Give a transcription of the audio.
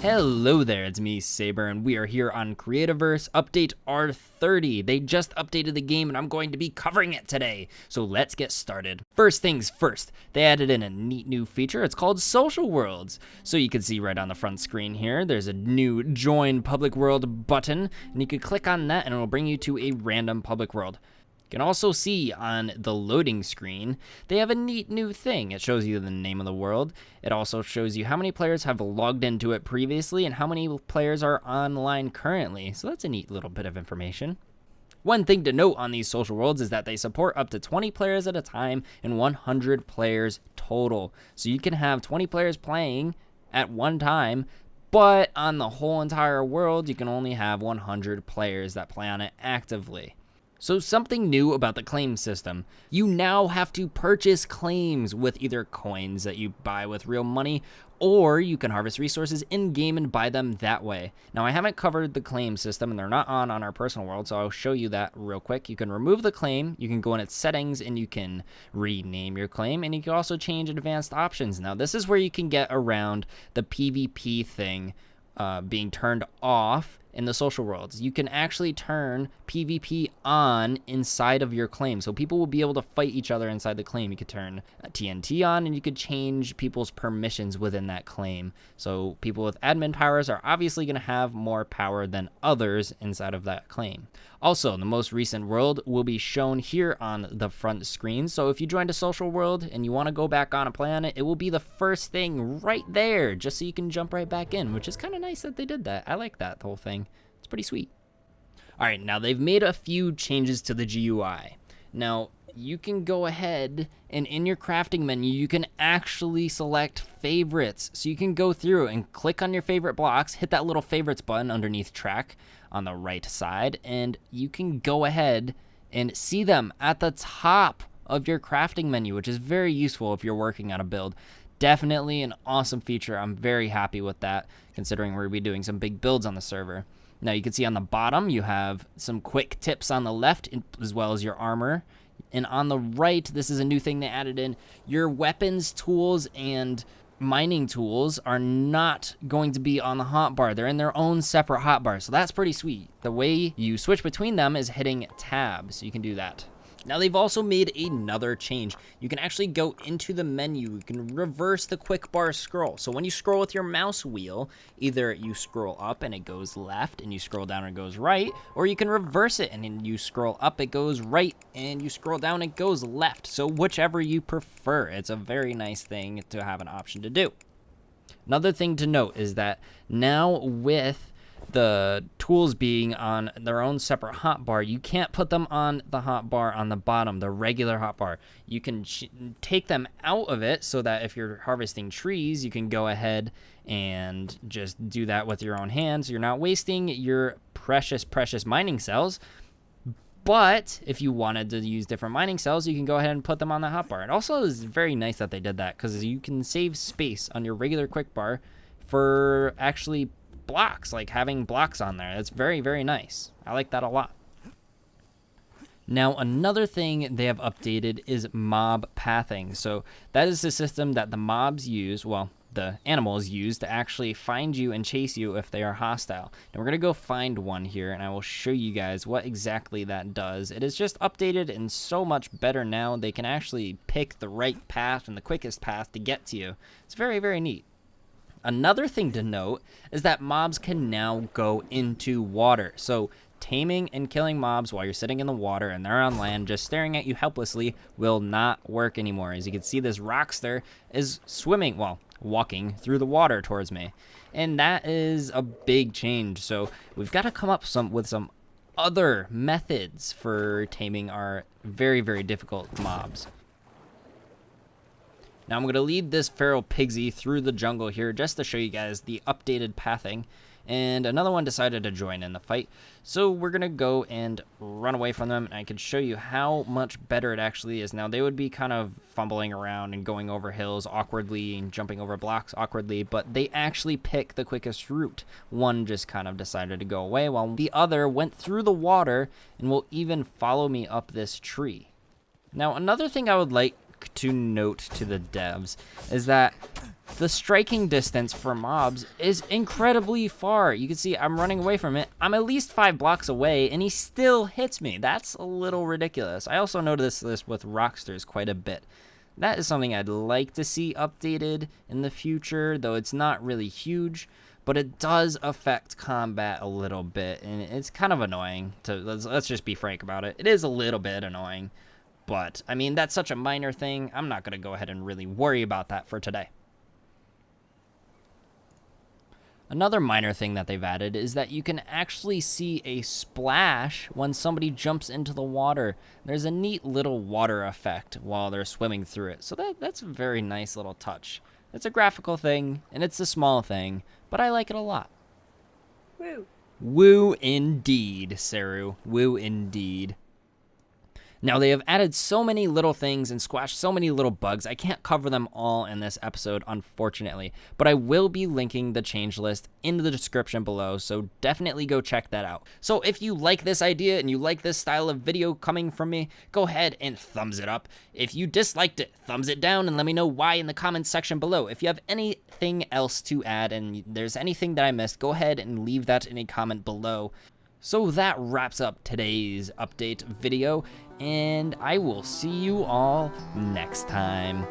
Hello there, it's me, Saber, and we are here on Creativerse Update R30. They just updated the game, and I'm going to be covering it today. So let's get started. First things first, they added in a neat new feature. It's called Social Worlds. So you can see right on the front screen here, there's a new Join Public World button, and you can click on that, and it will bring you to a random public world. You can also see on the loading screen, they have a neat new thing. It shows you the name of the world. It also shows you how many players have logged into it previously and how many players are online currently. So that's a neat little bit of information. One thing to note on these social worlds is that they support up to 20 players at a time and 100 players total. So you can have 20 players playing at one time, but on the whole entire world, you can only have 100 players that play on it actively. So something new about the claim system. You now have to purchase claims with either coins that you buy with real money, or you can harvest resources in-game and buy them that way. Now, I haven't covered the claim system, and they're not on our personal world, so I'll show you that real quick. You can remove the claim, you can go in its settings, and you can rename your claim, and you can also change advanced options. Now, this is where you can get around the PvP thing being turned off in the social worlds. You can actually turn PvP on inside of your claim, so people will be able to fight each other inside the claim. You could turn TNT on, and you could change people's permissions within that claim. So people with admin powers are obviously going to have more power than others inside of that claim. Also, the most recent world will be shown here on the front screen. So if you joined a social world and you want to go back on a planet, it will be the first thing right there, just so you can jump right back in, which is kind of nice that they did that. I like that whole thing. It's pretty sweet. All right, now they've made a few changes to the GUI. Now, you can go ahead and in your crafting menu, you can actually select favorites. So you can go through and click on your favorite blocks, hit that little favorites button underneath track on the right side, and you can go ahead and see them at the top of your crafting menu, which is very useful if you're working on a build. Definitely an awesome feature. I'm very happy with that, considering we'll be doing some big builds on the server. Now you can see on the bottom, you have some quick tips on the left, as well as your armor. And on the right, this is a new thing they added in. Your weapons, tools, and mining tools are not going to be on the hotbar. They're in their own separate hotbar, so that's pretty sweet. The way you switch between them is hitting tab, so you can do that. Now they've also made another change. You can actually go into the menu. You can reverse the quick bar scroll. So when you scroll with your mouse wheel, either you scroll up and it goes left and you scroll down and it goes right, or you can reverse it and then you scroll up, it goes right, and you scroll down, it goes left. So whichever you prefer. It's a very nice thing to have an option to do. Another thing to note is that now with the tools being on their own separate hotbar, you can't put them on the hotbar on the bottom, the regular hotbar. You can take them out of it so that if you're harvesting trees, you can go ahead and just do that with your own hands. You're not wasting your precious mining cells. But if you wanted to use different mining cells, you can go ahead and put them on the hotbar. It also is very nice that they did that, because you can save space on your regular quick bar for actually blocks, like having blocks on there. It's very, very nice. I like that a lot. Now, another thing they have updated is mob pathing. So that is the system that the mobs use, well, the animals use to actually find you and chase you if they are hostile. Now we're going to go find one here, and I will show you guys what exactly that does. It is just updated and so much better now. They can actually pick the right path and the quickest path to get to you. It's very, very neat. Another thing to note is that mobs can now go into water. So taming and killing mobs while you're sitting in the water and they're on land just staring at you helplessly will not work anymore. As you can see, this rockster is swimming, well, walking through the water towards me. And that is a big change. So we've got to come up with some other methods for taming our very, very difficult mobs. Now I'm going to lead this feral pigsy through the jungle here just to show you guys the updated pathing. And another one decided to join in the fight. So we're going to go and run away from them. And I can show you how much better it actually is. Now they would be kind of fumbling around and going over hills awkwardly and jumping over blocks awkwardly. But they actually pick the quickest route. One just kind of decided to go away while the other went through the water and will even follow me up this tree. Now another thing I would like to note to the devs is that The striking distance for mobs is incredibly far. You can see I'm running away from it. I'm at least 5 blocks away, and he still hits me. That's a little ridiculous. I also noticed this with Rockstars quite a bit. That is something I'd like to see updated in the future, though it's not really huge, but it does affect combat a little bit, and it's kind of annoying. Let's just be frank about it. It is a little bit annoying, but I mean, that's such a minor thing. I'm not going to go ahead and really worry about that for today. Another minor thing that they've added is that you can actually see a splash when somebody jumps into the water. There's a neat little water effect while they're swimming through it. So that's a very nice little touch. It's a graphical thing, and it's a small thing, but I like it a lot. Woo. Woo indeed, Saru. Woo indeed. Now, they have added so many little things and squashed so many little bugs. I can't cover them all in this episode, unfortunately, but I will be linking the change list in the description below, so definitely go check that out. So if you like this idea and you like this style of video coming from me, go ahead and thumbs it up. If you disliked it, thumbs it down and let me know why in the comments section below. If you have anything else to add and there's anything that I missed, go ahead and leave that in a comment below. So that wraps up today's update video, and I will see you all next time.